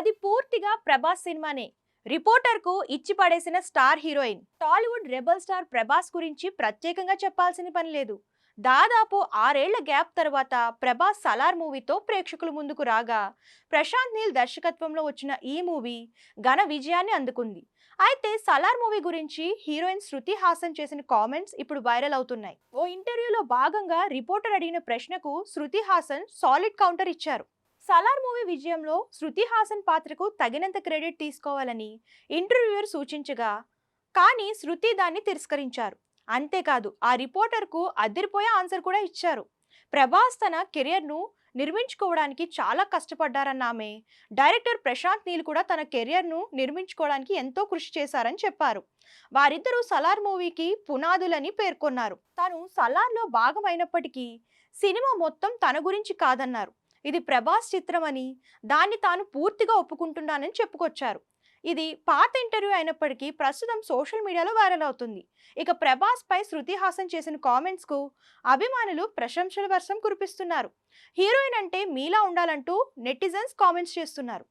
అది పూర్తిగా ప్రభాస్ సినిమానే. రిపోర్టర్‌కు ఇచ్చి పడేసిన star heroine. Tollywood rebel star Prabhas గురించి ప్రత్యేకంగా చెప్పాల్సిన పని లేదు. దాదాపు 6 ఏళ్ల గ్యాప్ తర్వాత ప్రభాస్ సలార్ మూవీతో ప్రేక్షకుల ముందుకు రాగా, ప్రశాంత్ నీల్ దర్శకత్వంలో వచ్చిన ఈ మూవీ ఘన విజయాన్ని అందుకుంది. అయితే సలార్ మూవీ గురించి హీరోయిన్ శృతి హాసన్ చేసిన కామెంట్స్ ఇప్పుడు వైరల్ అవుతున్నాయి. ఓ ఇంటర్వ్యూలో భాగంగా రిపోర్టర్ అడిగిన ప్రశ్నకు శృతి హాసన్ సాలిడ్ కౌంటర్ ఇచ్చారు. సలార్ మూవీ విజయంలో శృతి హాసన్ పాత్రకు తగినంత క్రెడిట్ తీసుకోవాలని ఇంటర్వ్యూయర్ సూచించగా, కానీ శృతి దాన్ని తిరస్కరించారు. అంతేకాదు, ఆ రిపోర్టర్కు అదిరిపోయే ఆన్సర్ కూడా ఇచ్చారు. ప్రభాస్ తన కెరియర్ను నిర్మించుకోవడానికి చాలా కష్టపడ్డారన్న ఆమె, డైరెక్టర్ ప్రశాంత్ నీల్ కూడా తన కెరియర్ను నిర్మించుకోవడానికి ఎంతో కృషి చేశారని చెప్పారు. వారిద్దరూ సలార్ మూవీకి పునాదులని పేర్కొన్నారు. తను సలార్లో భాగమైనప్పటికీ సినిమా మొత్తం తన గురించి కాదన్నారు. ఇది ప్రభాస్ చిత్రమని, దాన్ని తాను పూర్తిగా ఒప్పుకుంటున్నానని చెప్పుకొచ్చారు. ఇది పాత ఇంటర్వ్యూ అయినప్పటికీ ప్రస్తుతం సోషల్ మీడియాలో వైరల్ అవుతుంది. ఇక ప్రభాస్ పై శృతి హాసన్ చేసిన కామెంట్స్ కు అభిమానులు ప్రశంసల వర్షం కురిపిస్తున్నారు. హీరోయిన్ అంటే మీలా ఉండాలంటూ నెటిజన్స్ కామెంట్స్ చేస్తున్నారు.